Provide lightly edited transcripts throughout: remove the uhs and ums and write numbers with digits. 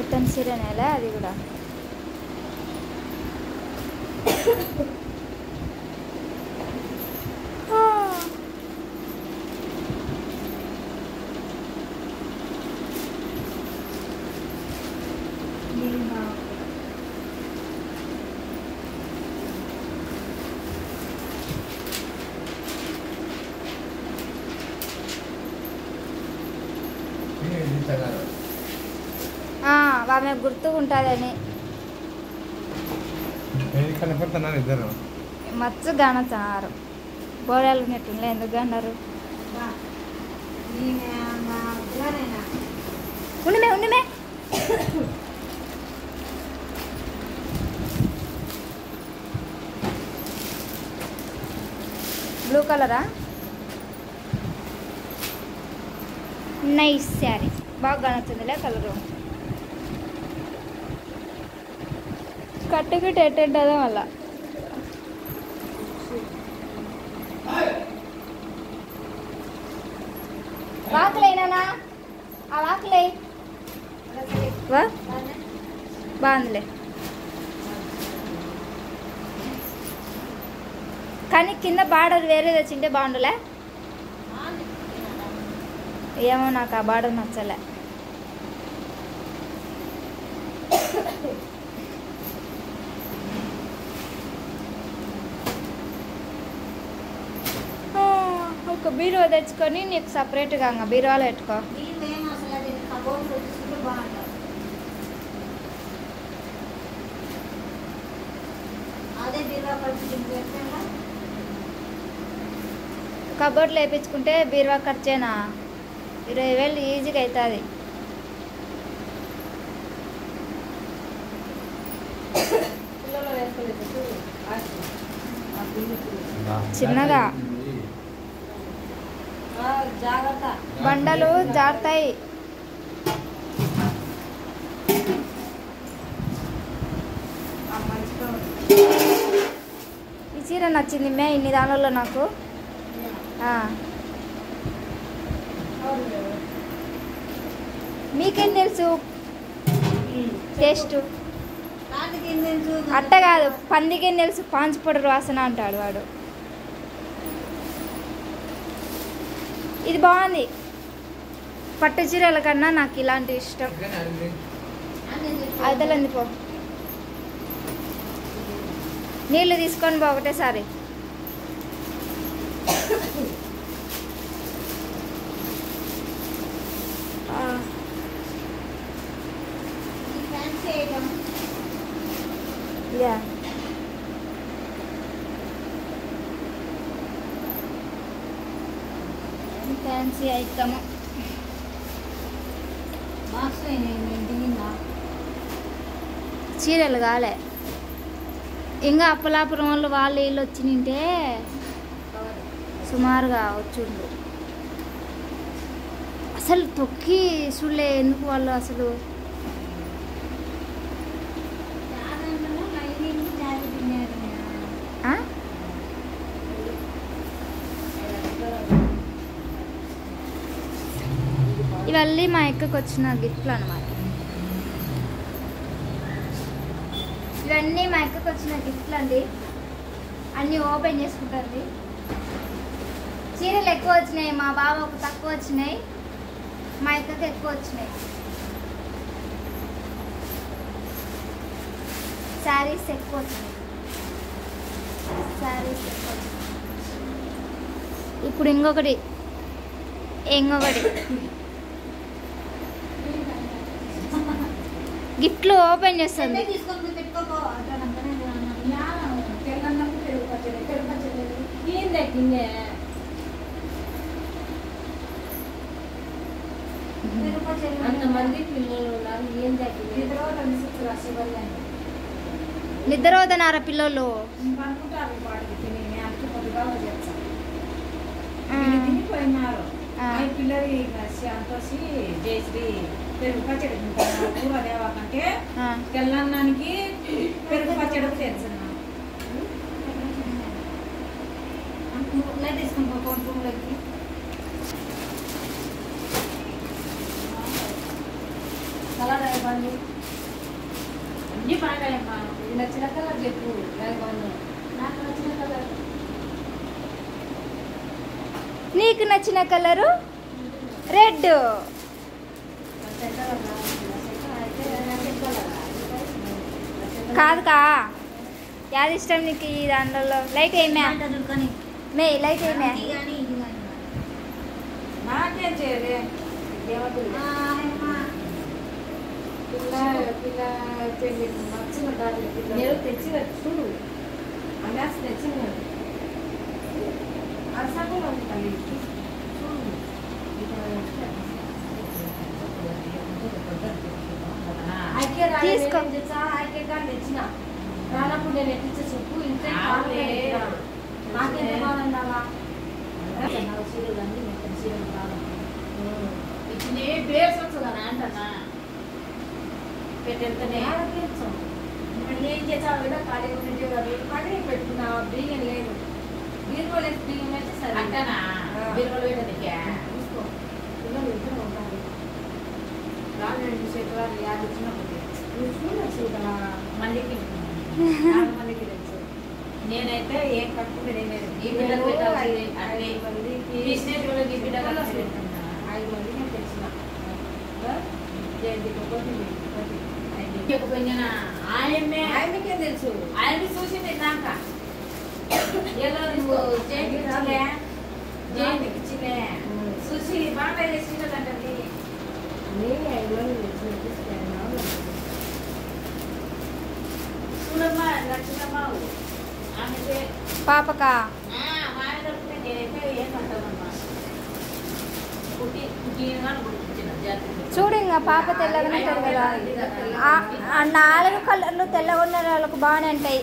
మెత్తని చీరనేలా అది కూడా. ఆమె గుర్తుకుంటుందని కనపడుతున్నారు ఇద్దరు మచ్చు గణతున్నారు. బోడాలు నెట్టుండే ఎందుకు అన్నారు. ఉండిమే ఉండిమే బ్లూ కలరా నైస్ శారీ బాగా కనొచ్చిందిలే కలరు. కట్టుకి టెట్టుంటుందో మళ్ళా. వాకులేనా ఆ వాకులే బాగుందిలే. కానీ కింద బార్డర్ వేరేది వచ్చింటే బాగుండులే. ఏమో నాకు ఆ బార్డర్ నచ్చలే. ఒక బీరువా తెచ్చుకొని నీకు సపరేట్గా బీరువాలో పెట్టుకో. కబోర్డ్లో వేయించుకుంటే బీరువా ఖర్చేనా 20,000 ఈజీగా అవుతుంది. చిన్నగా బండలు జారుతాయి. ఈ చీర నచ్చింది మే ఇన్ని దానిలో నాకు. మీకేం తెలుసు టేస్ట్? అట్ట కాదు, పందికేం తెలుసు పాంచి పౌడర్ వాసన అంటాడు వాడు. ఇది బాగుంది. పట్టు చీరల కన్నా నాకు ఇలాంటి ఇష్టం. అదలంది పో, నీళ్ళు తీసుకొని పో ఒకటేసారి. Yeah fancy item. చీరలు కాలే ఇంకా అప్పలాపురం వాళ్ళు వీళ్ళు వచ్చి నింటే సుమారుగా వచ్చిండు. అసలు తొక్కి చూడలే ఎందుకు వాళ్ళు అసలు. ఇవన్నీ మా అక్కకి వచ్చిన గిఫ్ట్లు అన్నమాట. ఇవన్నీ మా అక్కకి వచ్చిన గిఫ్ట్లు అండి. అన్నీ ఓపెన్ చేసుకుంటుంది. చీరలు ఎక్కువ వచ్చినాయి, మా బాబాకు తక్కువ వచ్చినాయి, మా అక్కకి ఎక్కువ వచ్చినాయి. శారీస్ ఎక్కువ వచ్చినాయి. ఇప్పుడు ఇంకొకటి గిఫ్ట్లు ఓపెన్ చేస్తుంది. నిద్రపోతున్నారా పిల్లలు? పెరుగు పచ్చడి కూర దేవాకంటే తెల్లన్నానికి పెరుగు పచ్చడి తెలుసు తీసుకుంటా. కలర్ అయిపోయింది. నీ బాగాయమ్మా ఇది నచ్చిన కలర్ చెప్పు నాకు నచ్చిన కలర్ నీకు నచ్చిన కలరు రెడ్. కాదు కా యాది ఇష్టం నీకు ఈ దాంట్లో? లైట్ ఏమే మే లైట్ ఏమే? నాకేం చేయలే పిల్ల పెళ్ళి నచ్చిన దాని నేను తెచ్చిన చూడు అమ్మాస్ తెచ్చిన అసలు ఉంటుంది తీసుకో. తెచ్చిన రానప్పుడు నేను ఎట్టించే చెప్పు ఇంతే నాకేం కావాలన్నావా ఇచ్చినే పేర్స్ వచ్చదా అంటన్నా పెట్టేస్తేనే మళ్ళీ ఏం చేసావు కూడా ఖాళీ ఉంటే కానీ పెట్టుకున్నా బియ్యం లేదు బీరువాలు వేసి బియ్యం వేస్తే సరే అంటనా బీరువాలు పెట్టదికే చూసుకో పిల్లలు ఇద్దరు ఉంటారు రాను చేతులు యాభై వచ్చినప్పుడు నువ్వు చూడొచ్చు కదా మందికి మందికి తెలుసు నేనైతే ఏం కట్టుకునేది ఏం లేదు ఈ బిడ్డలు పెట్టాలి అట్లే తీసినట్టు ఈ బిడ్డలు 5 మంది నేను తెలిసిన ఆయనకే తెలుసు ఆయన చూసింది నాక ఏదో నువ్వు జయంతికి ఇచ్చిలే చూసి బాగా చేసిందంటే చూడమ్మా లక్ష్మమ్మ ఆమె పాపకా మా ఆయన దొరికితే నేనైతే ఏం అంటానమ్మా చూడు ఇంకా పాప తెల్లగానే ఉంటుంది కదా. 4 కలర్లు తెల్లగా ఉన్న వాళ్ళకు బాగానే ఉంటాయి.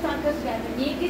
సంతోష్ గారు నీకు